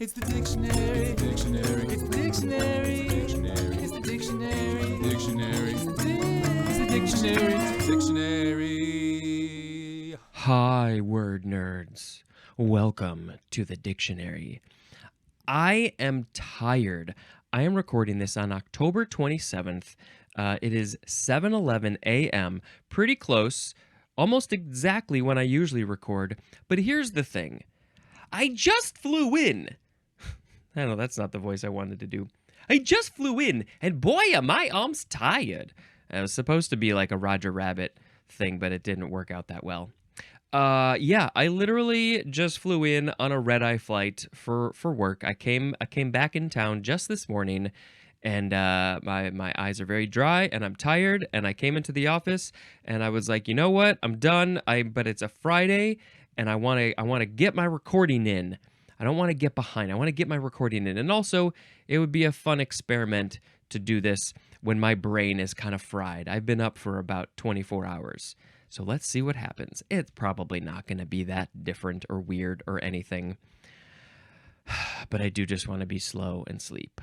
It's the dictionary. It's the dictionary. It's the dictionary. It's the dictionary. Dictionary. It's the dictionary. It's the dictionary. Hi, word nerds. Welcome to the dictionary. I am tired. I am recording this on October 27th. It is 7:11 a.m., pretty close, almost exactly when I usually record. But here's the thing. I just flew in. I know that's not the voice I wanted to do. I just flew in, and boy, am my arms tired. It was supposed to be like a Roger Rabbit thing, but it didn't work out that well. Yeah, I literally just flew in on a red-eye flight for work. I came back in town just this morning, and my eyes are very dry, and I'm tired. And I came into the office, and I was like, you know what? I'm done. But it's a Friday, and I want to get my recording in. I don't want to get behind. I want to get my recording in. And also, it would be a fun experiment to do this when my brain is kind of fried. I've been up for about 24 hours. So let's see what happens. It's probably not going to be that different or weird or anything. But I do just want to be slow and sleep.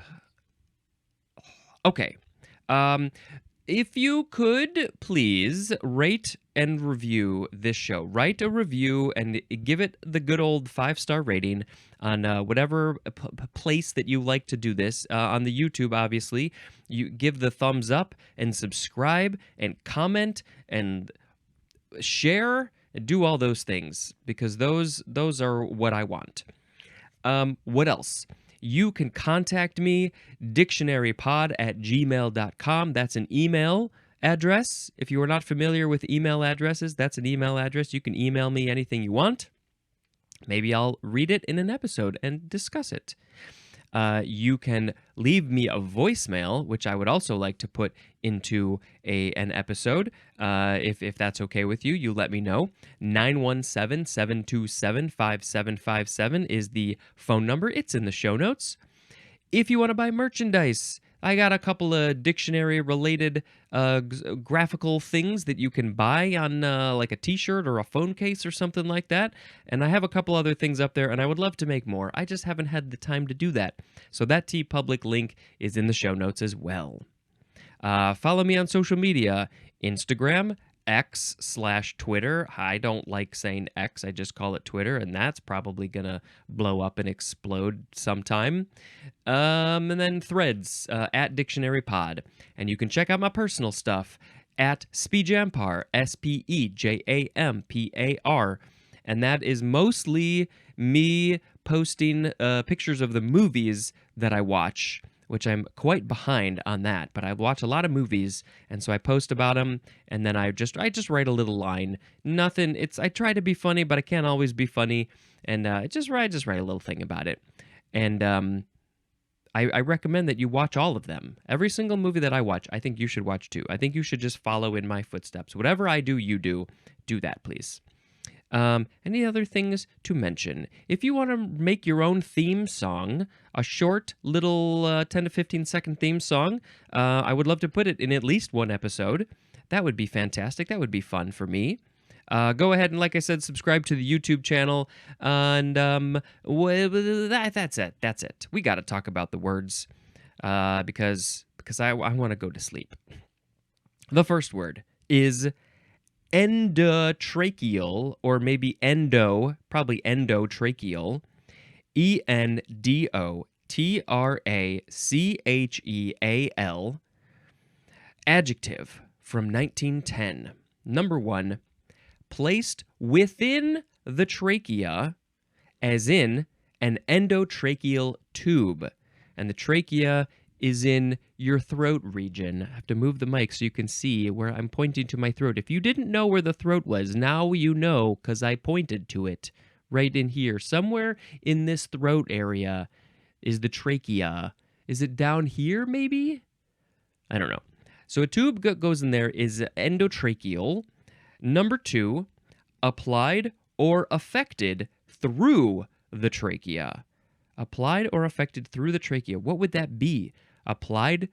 Okay. If you could please rate and review this show. Write a review and give it the good old 5-star rating on whatever place that you like to do this. On the YouTube, obviously, you give the thumbs up and subscribe and comment and share and do all those things because those are what I want. What else? You can contact me, dictionarypod@gmail.com. That's an email address. If you are not familiar with email addresses, that's an email address. You can email me anything you want. Maybe I'll read it in an episode and discuss it. You can leave me a voicemail, which I would also like to put into an episode. If that's okay with you, you let me know. 917-727-5757 is the phone number. It's in the show notes. If you want to buy merchandise, I got a couple of dictionary-related graphical things that you can buy on like a t-shirt or a phone case or something like that. And I have a couple other things up there, and I would love to make more. I just haven't had the time to do that. So that TeePublic link is in the show notes as well. Follow me on social media, Instagram, X/Twitter. I don't like saying X. I just call it Twitter, and that's probably going to blow up and explode sometime. And then Threads, @dictionarypod. And you can check out my personal stuff at Speejampar, SPEJAMPAR. And that is mostly me posting pictures of the movies that I watch, which I'm quite behind on that, but I watch a lot of movies, and so I post about them, and then I just write a little line. Nothing. I try to be funny, but I can't always be funny, and I just write a little thing about it. And I recommend that you watch all of them. Every single movie that I watch, I think you should watch too. I think you should just follow in my footsteps. Whatever I do, you do. Do that, please. Any other things to mention? If you want to make your own theme song, a short little 10 to 15 second theme song, I would love to put it in at least one episode. That would be fantastic. That would be fun for me. Go ahead and, like I said, subscribe to the YouTube channel. And that's it. That's it. We got to talk about the words because I want to go to sleep. The first word is endotracheal, or maybe probably endotracheal. ENDOTRACHEAL. Adjective from 1910. Number 1, placed within the trachea, as in an endotracheal tube. And the trachea is in your throat region. I have to move the mic so you can see where I'm pointing to my throat. If you didn't know where the throat was, now you know because I pointed to it right in here. Somewhere in this throat area is the trachea. Is it down here maybe? I don't know. So a tube goes in there is endotracheal. Number 2, applied or affected through the trachea. Applied or affected through the trachea. What would that be? Applied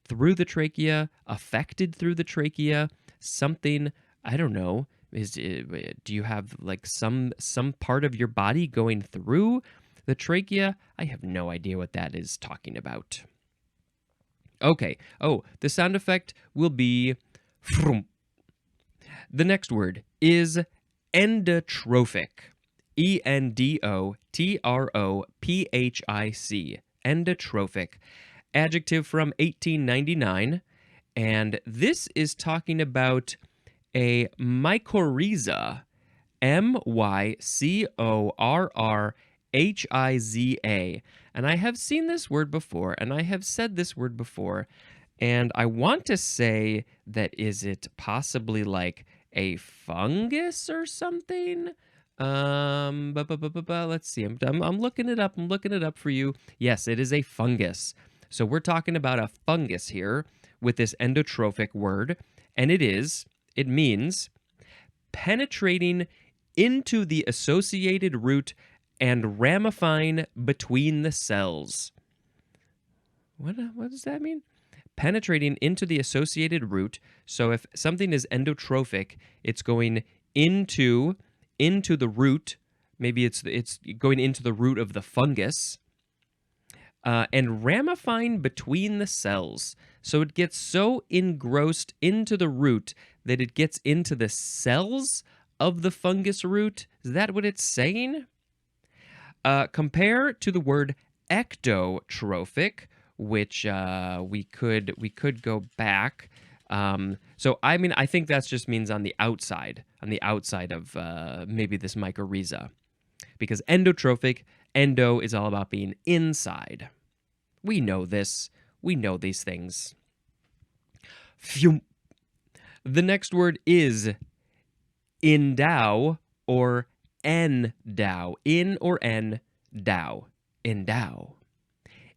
through the trachea, affected through the trachea, something, I don't know. Do you have like some part of your body going through The trachea, I have no idea what that is talking about. Okay. Oh, the sound effect will be frum. The next word is endotrophic. endotrophic. Endotrophic. Adjective from 1899. And this is talking about a mycorrhiza. mycorrhiza. And I have seen this word before, and I have said this word before, and I want to say that is it possibly like a fungus or something? Let's see. I'm looking it up. I'm looking it up for you. Yes, it is a fungus. So we're talking about a fungus here with this endotrophic word, and it means penetrating into the associated root and ramifying between the cells. What does that mean? Penetrating into the associated root. So if something is endotrophic, it's going into the root. Maybe it's going into the root of the fungus. And ramifying between the cells. So it gets so engrossed into the root that it gets into the cells of the fungus root. Is that what it's saying? Compare to the word ectotrophic, which we could go back. So I think that just means on the outside of maybe this mycorrhiza, because endotrophic, endo is all about being inside. We know this. We know these things. Phew. The next word is endow or endow. In or en, dow. Endow.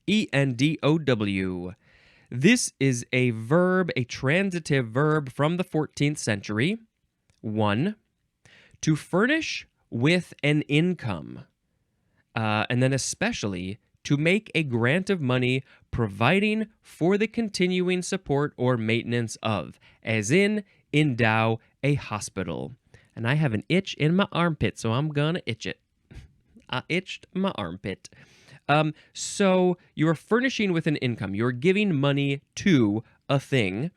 endow. This is a verb, a transitive verb from the 14th century. 1. To furnish with an income. And then especially to make a grant of money providing for the continuing support or maintenance of, as in endow a hospital. And I have an itch in my armpit, so I'm gonna itch it. I itched my armpit. So you're furnishing with an income. You're giving money to a thing.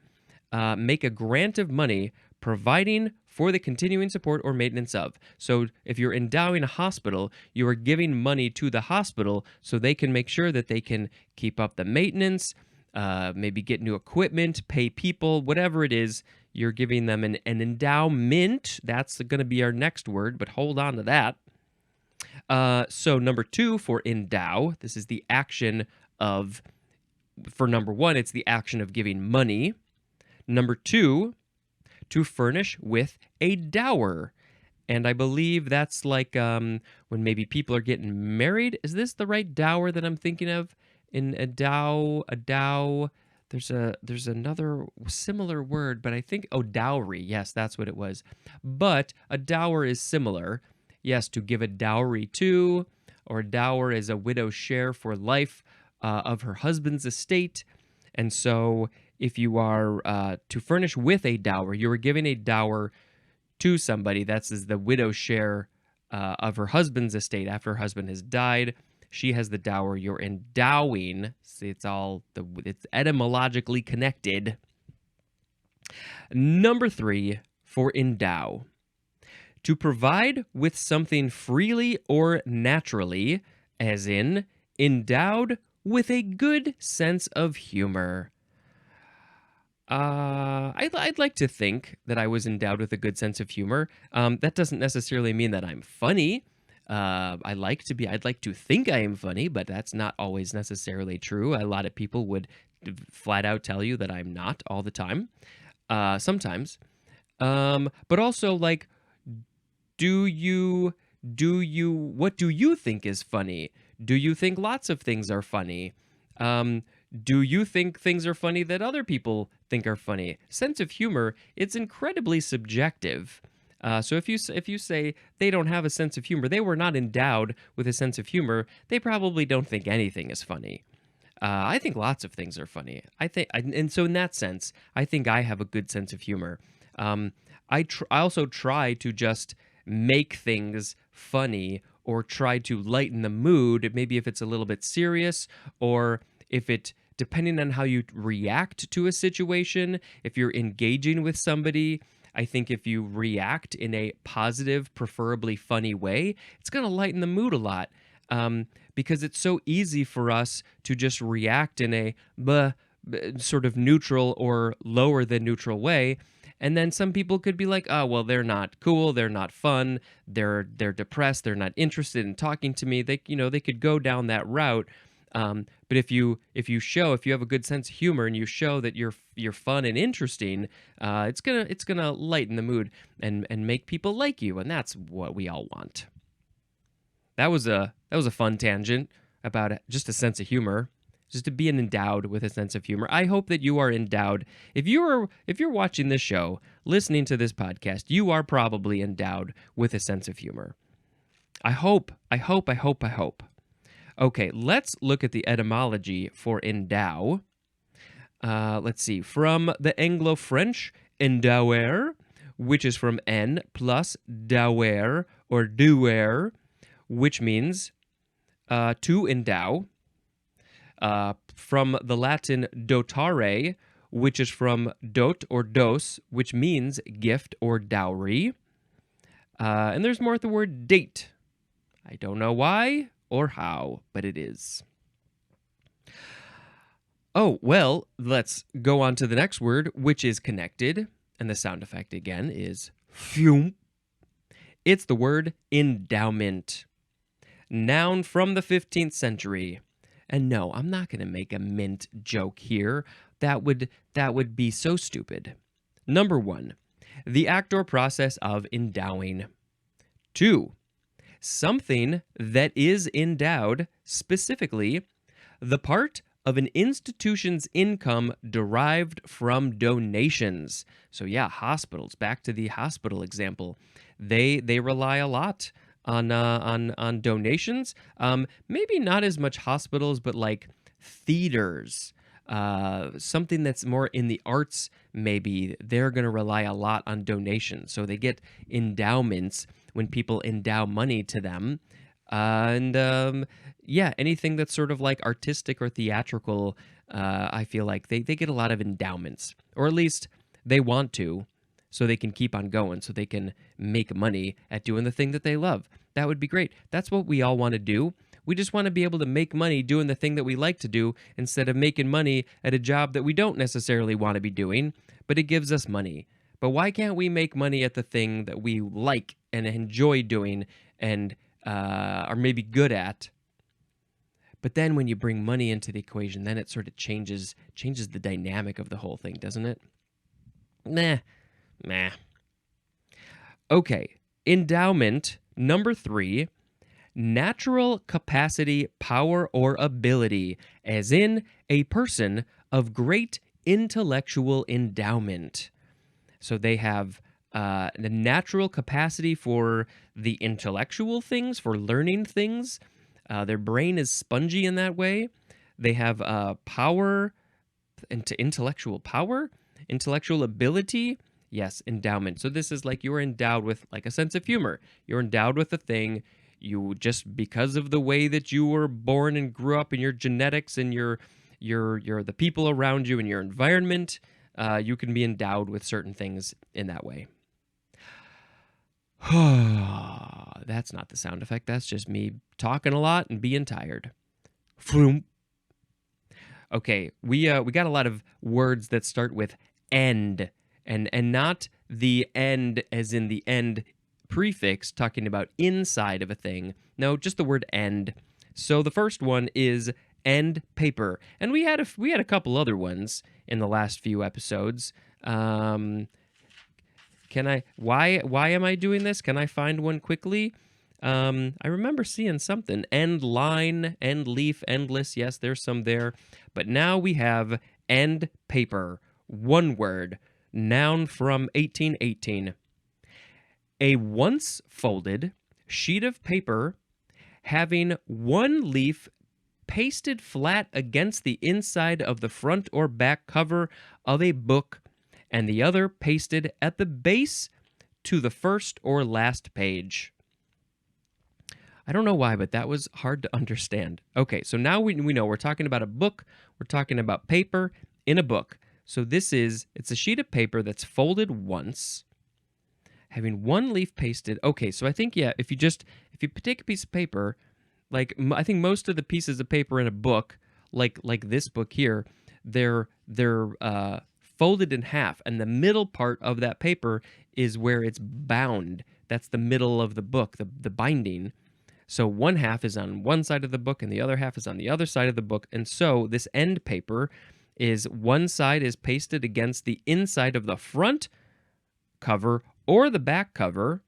Make a grant of money providing for the continuing support or maintenance of. So if you're endowing a hospital, you are giving money to the hospital so they can make sure that they can keep up the maintenance, maybe get new equipment, pay people, whatever it is. You're giving them an endowment. That's going to be our next word, but hold on to that. So number 2 for endow, this is the action of, for number 1, it's the action of giving money. Number 2, to furnish with a dower. And I believe that's like when maybe people are getting married. Is this the right dower that I'm thinking of? In a dow, there's another similar word, but I think, dowry. Yes, that's what it was. But a dower is similar. Yes, to give a dowry to, or a dower is a widow's share for life of her husband's estate. And so if you are to furnish with a dower, you are giving a dower to somebody. That's the widow's share of her husband's estate. After her husband has died, she has the dower. You're endowing. See, it's etymologically connected. Number 3 for endow. To provide with something freely or naturally, as in endowed with a good sense of humor. I'd like to think that I was endowed with a good sense of humor. That doesn't necessarily mean that I'm funny. I'd like to think I am funny, but that's not always necessarily true. A lot of people would flat out tell you that I'm not all the time. Sometimes. But also, like, what do you think is funny? Do you think lots of things are funny? Do you think things are funny that other people think are funny? Sense of humor, it's incredibly subjective. So if you say they don't have a sense of humor, they were not endowed with a sense of humor, they probably don't think anything is funny. I think lots of things are funny. And so in that sense, I think I have a good sense of humor. I also try to just make things funny or try to lighten the mood, maybe if it's a little bit serious, or if it, depending on how you react to a situation, if you're engaging with somebody, I think if you react in a positive, preferably funny way, it's going to lighten the mood a lot. Because it's so easy for us to just react in a sort of neutral or lower than neutral way. And then some people could be like, oh, well, they're not cool, they're not fun, they're depressed, they're not interested in talking to me. They could go down that route. But if you have a good sense of humor and you show that you're fun and interesting, it's gonna lighten the mood and make people like you, and that's what we all want. That was a fun tangent about just a sense of humor, just to be endowed with a sense of humor. I hope that you are endowed. If you're watching this show, listening to this podcast, you are probably endowed with a sense of humor. I hope. Okay, let's look at the etymology for endow. Let's see. From the Anglo-French, endower, which is from en plus dower or douer, which means to endow. From the Latin dotare, which is from dot or dos, which means gift or dowry. And there's more at the word date. I don't know why or how, but it is. Oh, well, let's go on to the next word, which is connected. And the sound effect again is phew. It's the word endowment. Noun from the 15th century. And no, I'm not going to make a mint joke here. That would be so stupid. Number 1, the act or process of endowing. 2, something that is endowed, specifically, the part of an institution's income derived from donations. So yeah, hospitals, back to the hospital example. They rely a lot on donations. Maybe not as much hospitals, but like theaters, something that's more in the arts, maybe they're going to rely a lot on donations. So they get endowments when people endow money to them. Yeah, anything that's sort of like artistic or theatrical, I feel like they get a lot of endowments, or at least they want to, so they can keep on going, so they can make money at doing the thing that they love. That would be great. That's what we all want to do. We just want to be able to make money doing the thing that we like to do instead of making money at a job that we don't necessarily want to be doing, but it gives us money. But why can't we make money at the thing that we like and enjoy doing and are maybe good at? But then when you bring money into the equation, then it sort of changes the dynamic of the whole thing, doesn't it? Meh. Okay, endowment, number 3, natural capacity, power, or ability, as in a person of great intellectual endowment. So they have the natural capacity for the intellectual things, for learning things. Their brain is spongy in that way. They have power, intellectual power, intellectual ability. Yes, endowment. So this is like you're endowed with like a sense of humor. You're endowed with a thing. You just, because of the way that you were born and grew up, and your genetics and your the people around you and your environment, you can be endowed with certain things in that way. That's not the sound effect. That's just me talking a lot and being tired. Vroom. Okay, we got a lot of words that start with end, and not the end as in the end prefix talking about inside of a thing. No, just the word end. So the first one is end paper, and we had a couple other ones in the last few episodes. Why am I doing this? Can I find one quickly? I remember seeing something. End line, end leaf, endless. Yes, there's some there. But now we have end paper. One word. Noun from 1818. A once folded sheet of paper having one leaf pasted flat against the inside of the front or back cover of a book, and the other pasted at the base to the first or last page. I don't know why, but that was hard to understand. Okay, so now we know we're talking about a book. We're talking about paper in a book. So it's a sheet of paper that's folded once, having one leaf pasted. Okay, so I think, yeah, if you take a piece of paper, like I think most of the pieces of paper in a book, like this book here, they're folded in half, and the middle part of that paper is where it's bound. That's the middle of the book, the binding. So one half is on one side of the book and the other half is on the other side of the book. And so this end paper is one side is pasted against the inside of the front cover or the back cover,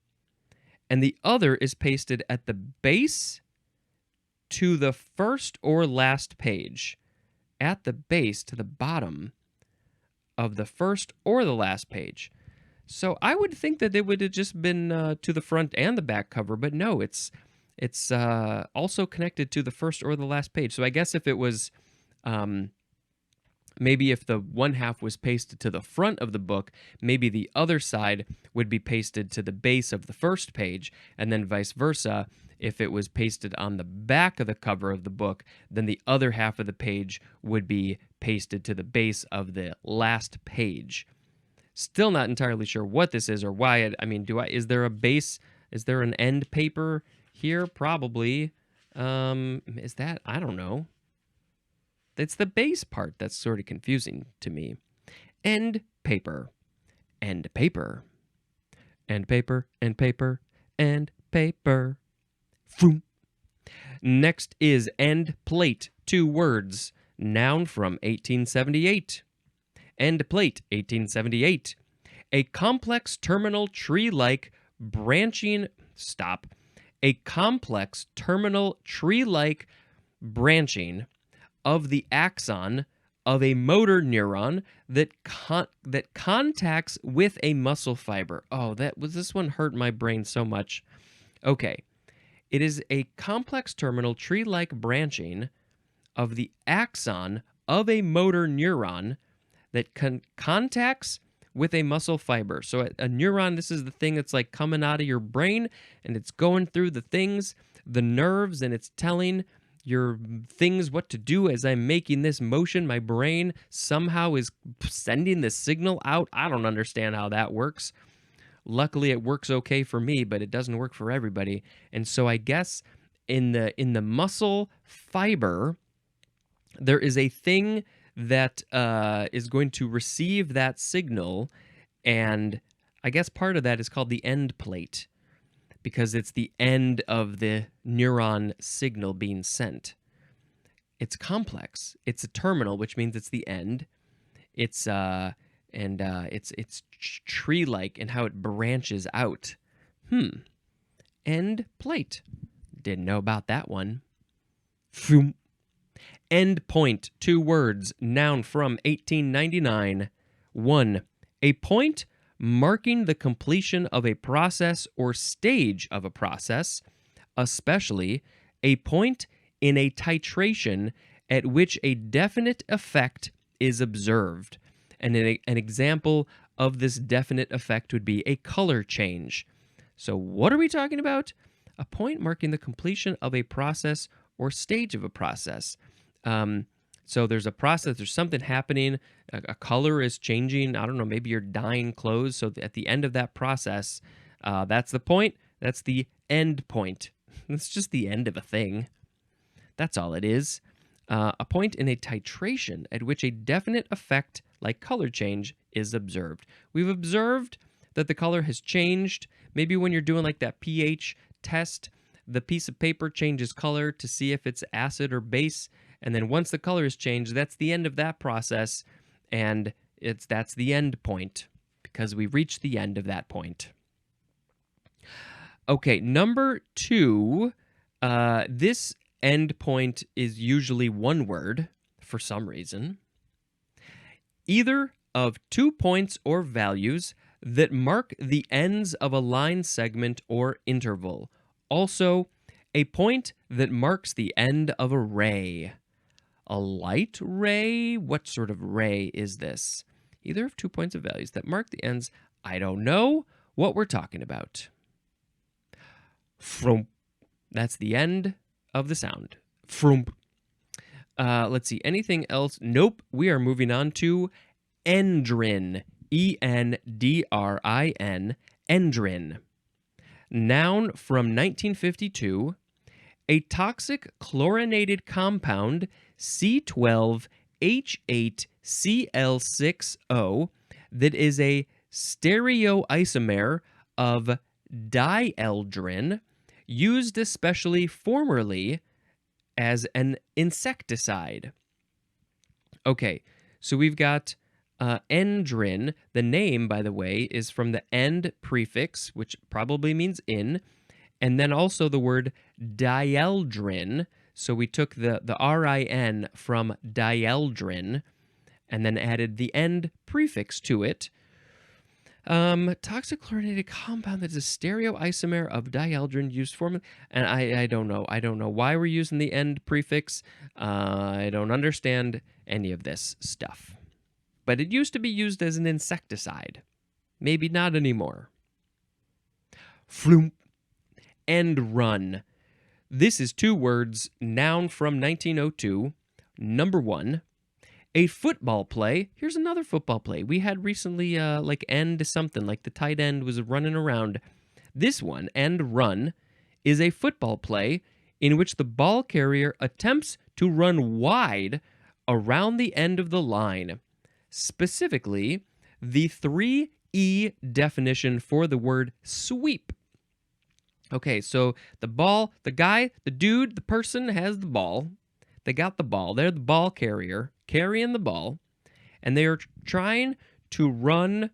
and the other is pasted at the base to the first or last page. At the base to the bottom of the first or the last page. So I would think that it would have just been to the front and the back cover, but no, it's also connected to the first or the last page. So I guess if it was, maybe if the one half was pasted to the front of the book, maybe the other side would be pasted to the base of the first page, and then vice versa. If it was pasted on the back of the cover of the book, then the other half of the page would be pasted to the base of the last page. Still not entirely sure what this is or why. Is there a base? Is there an end paper here? Probably. Is that? I don't know. It's the base part that's sort of confusing to me. End paper. End paper. End paper. End paper. End paper. Vroom. Next is end plate. 2 words. Noun from 1878. End plate, 1878. A complex terminal tree-like branching... Stop. A complex terminal tree-like branching of the axon of a motor neuron that contacts with a muscle fiber. Oh, this one hurt my brain so much. Okay. It is a complex terminal tree-like branching of the axon of a motor neuron that contacts with a muscle fiber. So a neuron, this is the thing that's like coming out of your brain, and it's going through the nerves, and it's telling your things what to do. As I'm making this motion, my brain somehow is sending the signal out. I don't understand how that works. Luckily, it works okay for me, but it doesn't work for everybody. And so I guess in the muscle fiber, there is a thing that is going to receive that signal, and I guess part of that is called the end plate, because it's the end of the neuron signal being sent. It's complex. It's a terminal, which means it's the end. It's tree-like in how it branches out. End plate. Didn't know about that one. Vroom. End point. 2 words. Noun from 1899. 1. A point marking the completion of a process or stage of a process, especially a point in a titration at which a definite effect is observed. And an example of this definite effect would be a color change. So what are we talking about? A point marking the completion of a process or stage of a process. So there's a process, there's something happening, a color is changing, I don't know, maybe you're dyeing clothes. So at the end of that process, that's the point, that's the end point. It's just the end of a thing. That's all it is. A point in a titration at which a definite effect, like color change, is observed. We've observed that the color has changed. Maybe when you're doing like that pH test, the piece of paper changes color to see if it's acid or base. And then once the color is changed, that's the end of that process. And that's the end point, because we reached the end of that point. Okay, number 2, this end point is usually one word for some reason. Either of 2 points or values that mark the ends of a line segment or interval. Also, a point that marks the end of a ray. A light ray? What sort of ray is this? Either of 2 points of values that mark the ends. I don't know what we're talking about. From That's the end of the sound. Frump. Let's see. Anything else? Nope. We are moving on to endrin. Endrin. Endrin. Noun from 1952. A toxic chlorinated compound C12H8Cl6O that is a stereoisomer of dieldrin, used especially formerly as an insecticide. Okay, so we've got endrin. The name, by the way, is from the end prefix, which probably means in, and then also the word dieldrin. So we took the RIN from dieldrin and then added the end prefix to it. Toxic chlorinated compound that is a stereoisomer of dieldrin used formerly. And I don't know. I don't know why we're using the end prefix. I don't understand any of this stuff. But it used to be used as an insecticide. Maybe not anymore. Floom. End run. This is two words, noun from 1902. Number one, a football play. Here's another football play. We had recently like end something, like the tight end was running around. This one, end run, is a football play in which the ball carrier attempts to run wide around the end of the line. Specifically, the 3E definition for the word sweep. Okay, so the ball, the guy, the dude, the person has the ball. They got the ball. They're the ball carrier, carrying the ball, and they are trying to run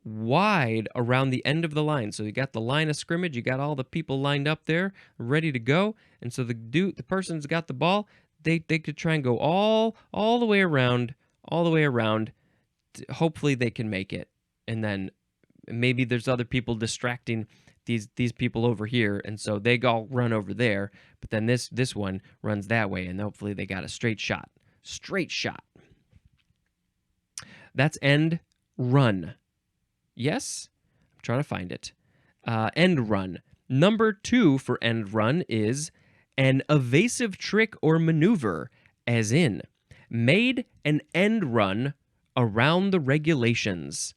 wide around the end of the line. So you got the line of scrimmage, you got all the people lined up there, ready to go, and so the person's got the ball. They could try and go all the way around, hopefully they can make it, and then maybe there's other people distracting these people over here, and so they all run over there, but then this one runs that way, and hopefully they got a straight shot. That's end run. Yes? I'm trying to find it. End run. Number 2 for end run is an evasive trick or maneuver, as in, made an end run around the regulations.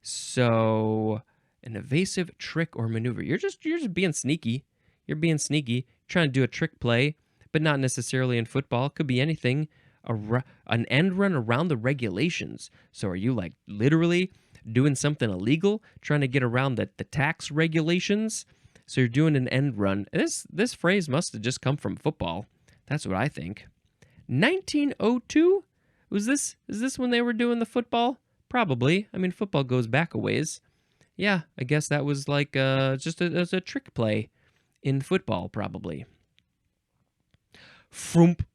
So, an evasive trick or maneuver. You're just being sneaky. You're being sneaky, trying to do a trick play, but not necessarily in football. It could be anything. An end run around the regulations. So are you like literally doing something illegal, trying to get around the tax regulations? So you're doing an end run. This phrase must have just come from football. That's what I think. 1902? Is this when they were doing the football? Probably. I mean, football goes back a ways. Yeah, I guess that was like just as a trick play in football, probably. Frump.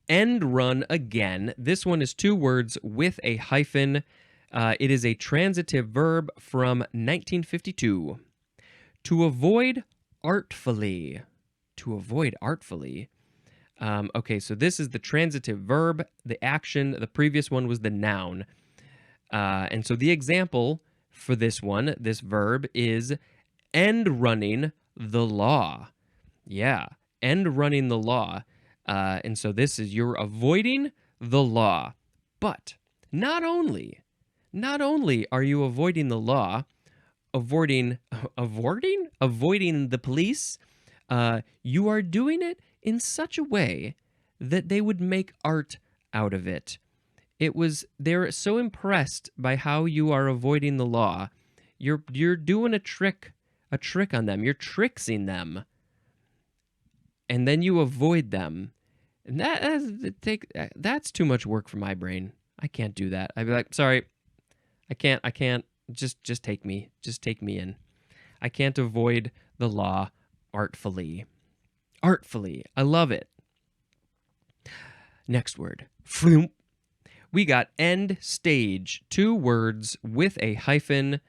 End run again. This one is 2 words with a hyphen. It is a transitive verb from 1952. To avoid artfully. To avoid artfully. Okay, so this is the transitive verb, the action. The previous one was the noun. And so the example for this one, this verb, is end running the law. Yeah, end running the law. And so this is you're avoiding the law. But not only are you avoiding the law, avoiding the police, you are doing it in such a way that they would make art out of it. They're so impressed by how you are avoiding the law. You're doing a trick on them. You're tricksing them. And then you avoid them. And that's too much work for my brain. I can't do that. I'd be like, sorry, I can't. Just take me in. I can't avoid the law artfully. Artfully. I love it. Next word. Floom. We got end stage. 2 words with a hyphen.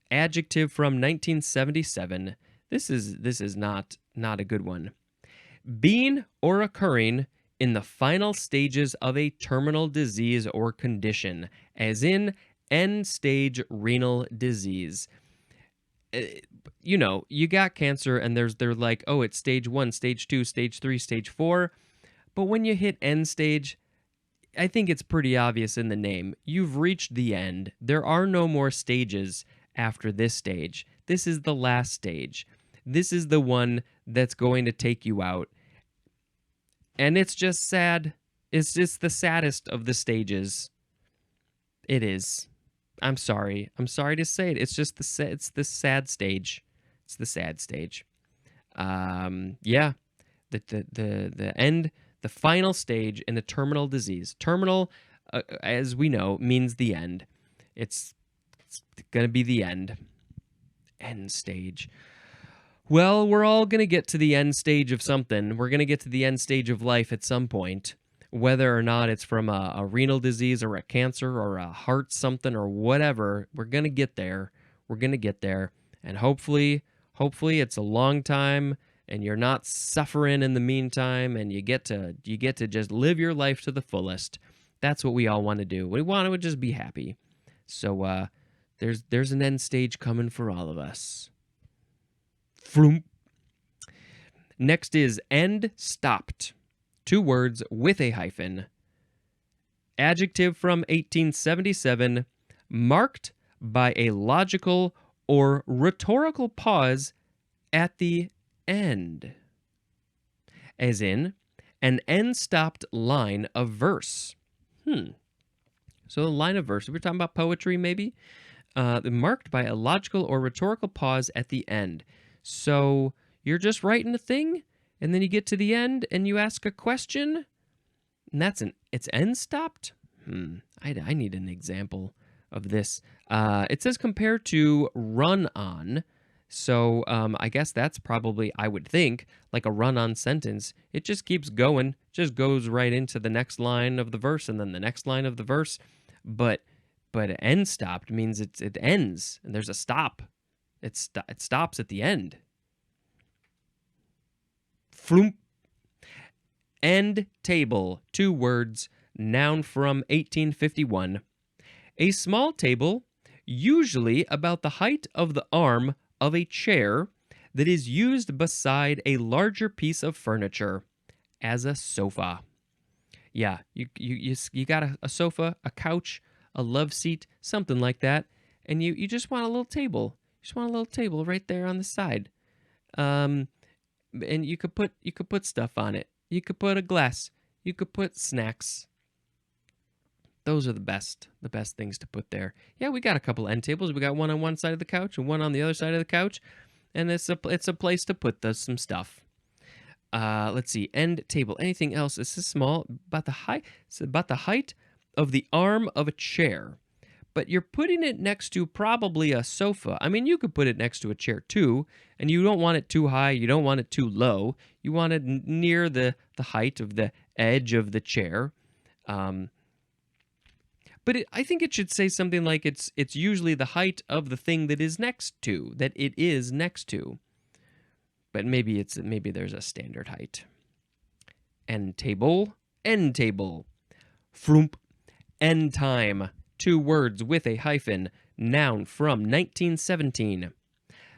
Adjective from 1977. This is not a good one. Being or occurring in the final stages of a terminal disease or condition, as in end-stage renal disease. you got cancer, and they're like, oh, it's stage 1, stage 2, stage 3, stage 4. But when you hit end stage, I think it's pretty obvious in the name. You've reached the end. There are no more stages after this stage. This is the last stage. This is the one that's going to take you out. And it's just sad. It's just the saddest of the stages. It is. I'm sorry. I'm sorry to say it. It's just it's the sad stage. It's the sad stage. Yeah. The end. The final stage in a terminal disease. Terminal, as we know, means the end. It's going to be the end. End stage. Well, we're all going to get to the end stage of something. We're going to get to the end stage of life at some point. Whether or not it's from a renal disease or a cancer or a heart something or whatever, we're going to get there. We're going to get there. And hopefully it's a long time, and you're not suffering in the meantime, and you get to just live your life to the fullest. That's what we all want to do. We want to just be happy. So there's an end stage coming for all of us. Vroom. Next is end stopped. 2 words with a hyphen. Adjective from 1877, marked by a logical or rhetorical pause at the end. As in, an end-stopped line of verse. So a line of verse. We're talking about poetry, maybe? Marked by a logical or rhetorical pause at the end. So you're just writing a thing, and then you get to the end, and you ask a question, and it's end-stopped? I need an example of this. It says compared to run-on. So I guess that's probably, I would think, like a run-on sentence. It just keeps going, just goes right into the next line of the verse and then the next line of the verse. But end stopped means it ends and there's a stop. It stops at the end. Floomp. End table, 2 words, noun from 1851. A small table, usually about the height of the arm of a chair, that is used beside a larger piece of furniture, as a sofa. Yeah, you got a sofa, a couch, a love seat, something like that, and you just want a little table. You just want a little table right there on the side. And you could put stuff on it. You could put a glass. You could put snacks. Those are the best things to put there. Yeah, we got a couple end tables. We got one on one side of the couch and one on the other side of the couch, and it's a place to put some stuff. Let's see, end table. Anything else? This is small, about the height. It's about the height of the arm of a chair, but you're putting it next to probably a sofa. I mean, you could put it next to a chair too, and you don't want it too high. You don't want it too low. You want it near the height of the edge of the chair. But I think it should say something like it's usually the height of the thing that is next to, that it is next to. But maybe there's a standard height. End table. Vroomp. End time. 2 words with a hyphen. Noun from 1917.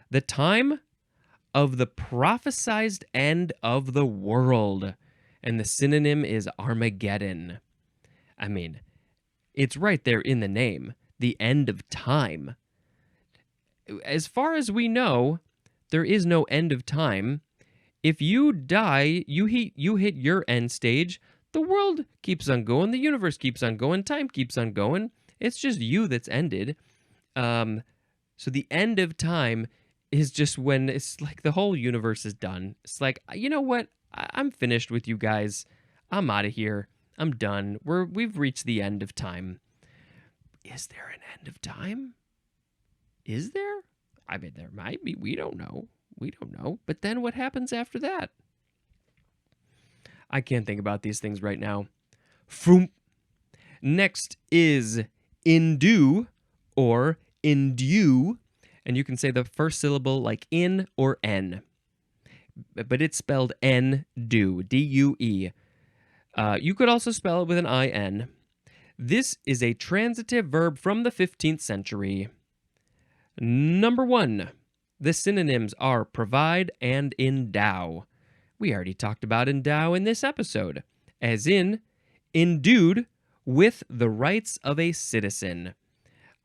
The time of the prophesized end of the world. And the synonym is Armageddon. I mean, it's right there in the name, the end of time. As far as we know, there is no end of time. If you die, you hit your end stage, the world keeps on going, the universe keeps on going, time keeps on going. It's just you that's ended. So the end of time is just when it's like the whole universe is done. It's like, you know what? I'm finished with you guys. I'm out of here. I'm done. We've reached the end of time. Is there an end of time? Is there? I mean, there might be. We don't know. But then what happens after that? I can't think about these things right now. Vroom. Next is indue or indue. And you can say the first syllable like in or n. But it's spelled n-due, D-U-E. You could also spell it with an I-N. This is a transitive verb from the 15th century. Number 1, The synonyms are provide and endow. We already talked about endow in this episode, as in endued with the rights of a citizen.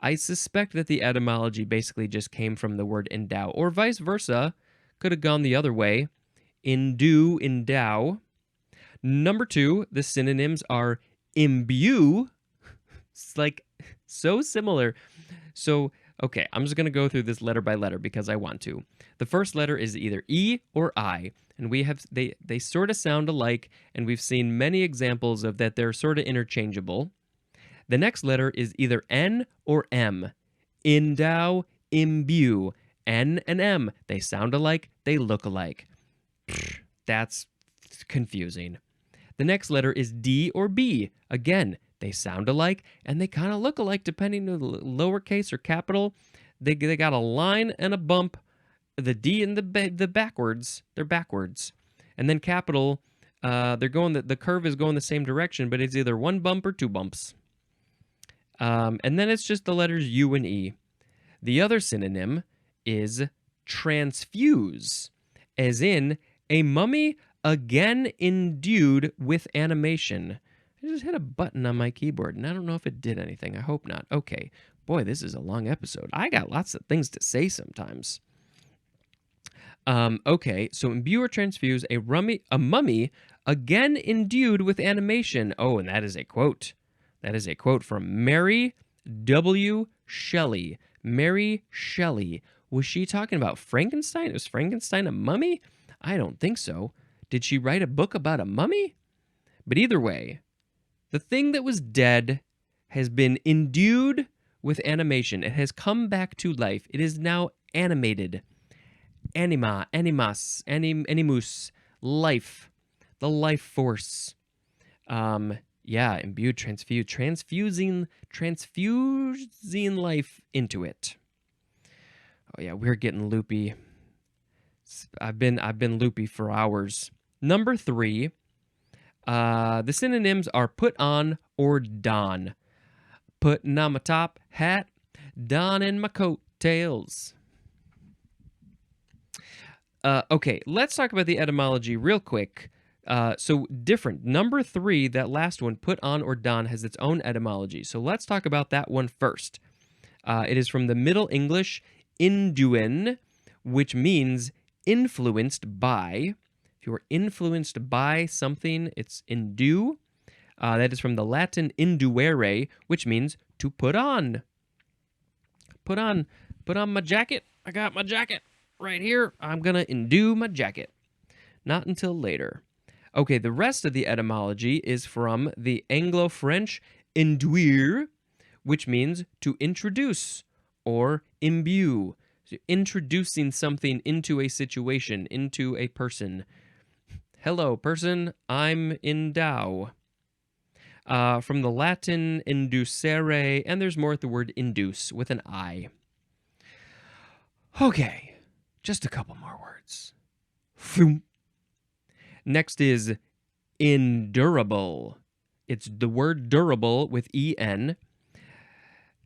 I suspect that the etymology basically just came from the word endow, or vice versa. Could have gone the other way. Endue, endow. Number 2, the synonyms are imbue. It's like so similar. So, okay, I'm just going to go through this letter by letter because I want to. The first letter is either E or I, and they sort of sound alike, and we've seen many examples of that they're sort of interchangeable. The next letter is either N or M. Endow, imbue. N and M, they sound alike, they look alike. That's confusing. The next letter is D or B. Again, they sound alike and they kind of look alike depending on lowercase or capital. They got a line and a bump. The D and the backwards, they're backwards. And then capital, the curve is going the same direction, but it's either one bump or two bumps. And then it's just the letters U and E. The other synonym is transfuse, as in a mummy again endued with animation. I just hit a button on my keyboard, and I don't know if it did anything. I hope not. Okay. Boy, this is a long episode. I got lots of things to say sometimes. Okay, so imbue or transfuse, a mummy again endued with animation. Oh, and that is a quote. That is a quote from Mary W. Shelley. Mary Shelley. Was she talking about Frankenstein? Was Frankenstein a mummy? I don't think so. Did she write a book about a mummy? But either way, the thing that was dead has been endued with animation. It has come back to life. It is now animated. Anima, animus, life, the life force. Imbued, transfusing life into it. Oh yeah, we're getting loopy. I've been loopy for hours. Number 3, the synonyms are put on or don. Putting on my top hat, donning my coattails. Okay, let's talk about the etymology real quick. So different. Number 3, that last one, put on or don, has its own etymology. So let's talk about that one first. It is from the Middle English induen, which means influenced by. If you are influenced by something, it's indue. That is from the Latin induere, which means to put on. Put on my jacket. I got my jacket right here. I'm going to indue my jacket. Not until later. Okay, the rest of the etymology is from the Anglo-French induire, which means to introduce or imbue. So introducing something into a situation, into a person. Hello, person, I'm endow. From the Latin inducere, and there's more at the word induce with an I. Okay, just a couple more words. Phoom. Next is endurable. It's the word durable with en.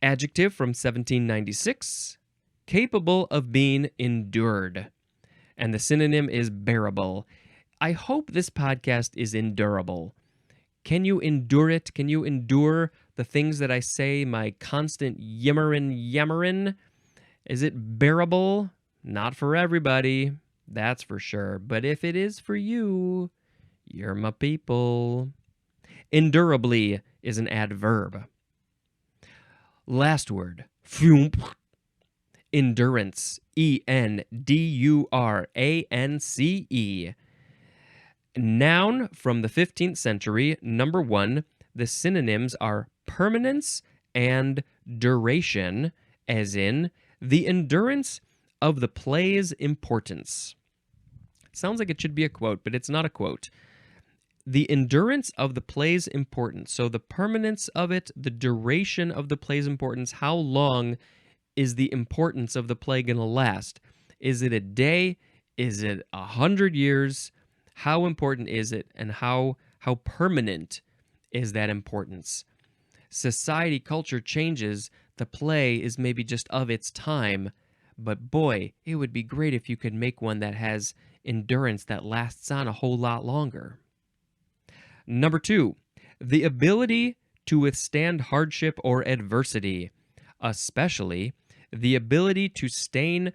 Adjective from 1796. Capable of being endured. And the synonym is bearable. I hope this podcast is endurable. Can you endure it? Can you endure the things that I say, my constant yammering? Is it bearable? Not for everybody, that's for sure. But if it is for you, you're my people. Endurably is an adverb. Last word. Endurance. ENDURANCE. Noun from the 15th century. Number 1, the synonyms are permanence and duration, as in the endurance of the play's importance. It sounds like it should be a quote, but it's not a quote. The endurance of the play's importance. So the permanence of it, the duration of the play's importance, how long is the importance of the play going to last? Is it a day? Is it 100 years? How important is it, and how permanent is that importance? Society, culture changes. The play is maybe just of its time, but boy, it would be great if you could make one that has endurance that lasts on a whole lot longer. Number 2, the ability to withstand hardship or adversity, especially the ability to sustain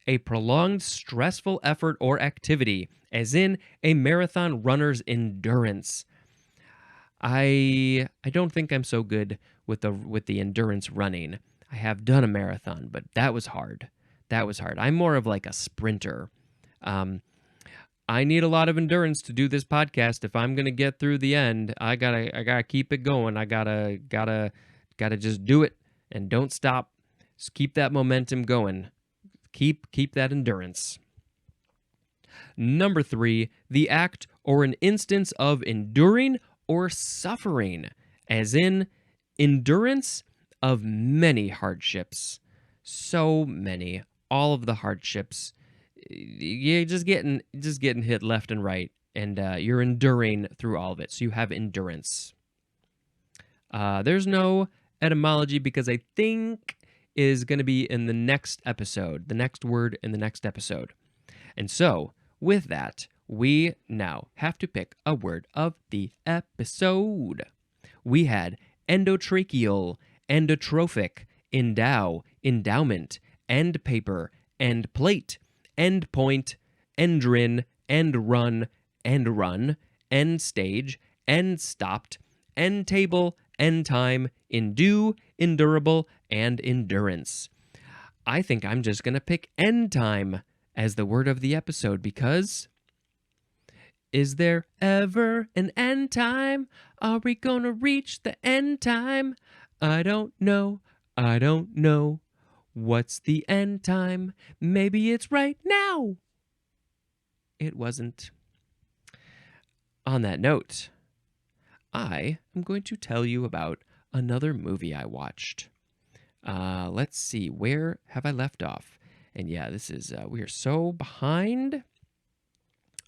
a prolonged stressful effort or activity, as in a marathon runner's endurance. I don't think I'm so good with the endurance running. I have done a marathon, but that was hard. That was hard. I'm more of like a sprinter. Um, I need a lot of endurance to do this podcast. If I'm gonna get through the end, I gotta keep it going. I gotta just do it and don't stop. Just keep that momentum going. Keep that endurance. Number 3, the act or an instance of enduring or suffering, as in endurance of many hardships. So many, all of the hardships. You're just getting hit left and right, and you're enduring through all of it. So you have endurance. There's no etymology because I think is going to be in the next episode, the next word in the next episode. And so, with that, we now have to pick a word of the episode. We had endotracheal, endotrophic, endow, endowment, end paper, end plate, end point, endrin, end run, end stage, end stopped, end table, end time, endue, endurable, and endurance. I think I'm just going to pick end time as the word of the episode because is there ever an end time? Are we going to reach the end time? I don't know. I don't know. What's the end time? Maybe it's right now. It wasn't. On that note, I am going to tell you about another movie I watched. Let's see, where have I left off? And yeah, this is, we are so behind.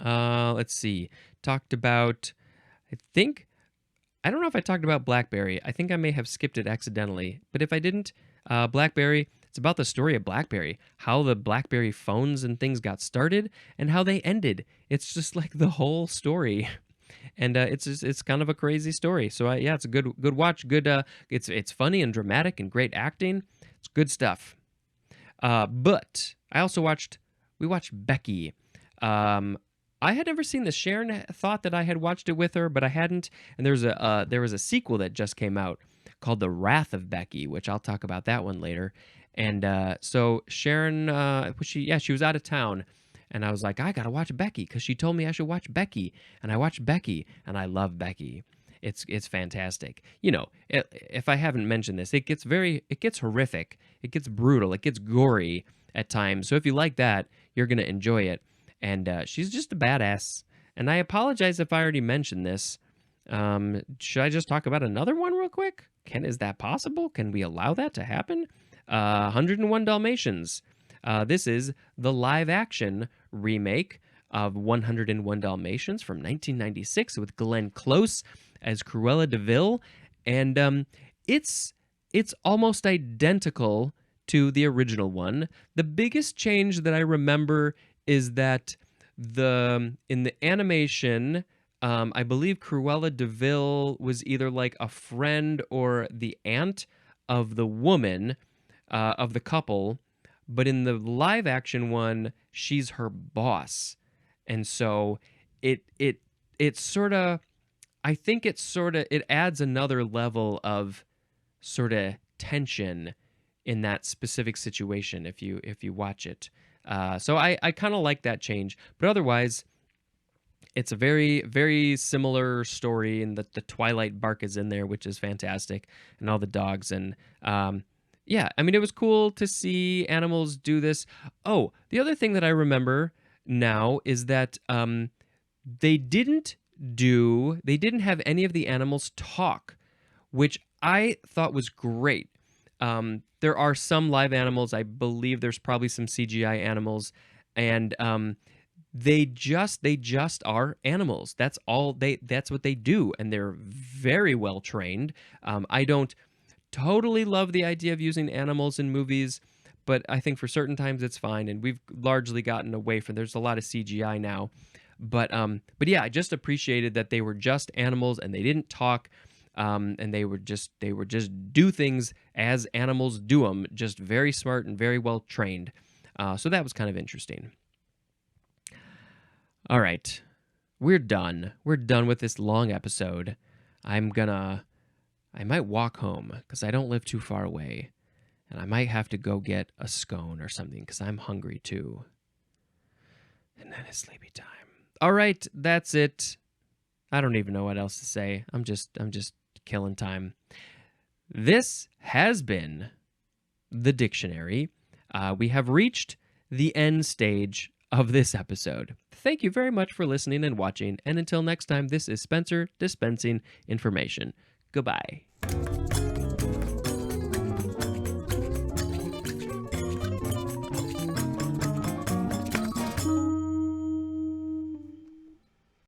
Let's see, talked about, I don't know if I talked about BlackBerry. I think I may have skipped it accidentally. But if I didn't, BlackBerry, it's about the story of BlackBerry, how the BlackBerry phones and things got started and how they ended. It's just like the whole story. And it's kind of a crazy story. So yeah, it's a good watch. Good. It's funny and dramatic and great acting. It's good stuff. But I also watched Becky. I had never seen this. Sharon thought that I had watched it with her, but I hadn't. And there was a sequel that just came out called The Wrath of Becky, which I'll talk about that one later. And so Sharon, she was out of town. And I was like, I gotta watch Becky because she told me I should watch Becky, and I watched Becky, and I love Becky. It's fantastic. You know, if I haven't mentioned this, it gets horrific, it gets brutal, it gets gory at times. So if you like that, you're gonna enjoy it. And she's just a badass. And I apologize if I already mentioned this. Should I just talk about another one real quick? Is that possible? Can we allow that to happen? 101 Dalmatians. This is the live-action remake of 101 Dalmatians from 1996 with Glenn Close as Cruella de Vil, and it's almost identical to the original one. The biggest change that I remember is that in the animation, I believe Cruella de Vil was either like a friend or the aunt of the woman of the couple. But in the live action one, she's her boss. And so it sort of, I think it adds another level of sort of tension in that specific situation if you watch it. So I kind of like that change. But otherwise, it's a very, very similar story, and the Twilight bark is in there, which is fantastic, and all the dogs. And yeah, I mean, it was cool to see animals do this. Oh, the other thing that I remember now is that they didn't have any of the animals talk, which I thought was great. There are some live animals. I believe there's probably some CGI animals, and they just are animals. That's what they do, and they're very well trained. I don't totally love the idea of using animals in movies, but I think for certain times it's fine, and we've largely gotten away from. There's a lot of CGI now, but yeah, I just appreciated that they were just animals and they didn't talk, and they were just do things as animals do them, just very smart and very well trained. So that was kind of interesting. All right, we're done. We're done with this long episode. I might walk home because I don't live too far away. And I might have to go get a scone or something because I'm hungry too. And then it's sleepy time. All right, that's it. I don't even know what else to say. I'm just killing time. This has been the dictionary. We have reached the end stage of this episode. Thank you very much for listening and watching. And until next time, this is Spencer dispensing information. Goodbye.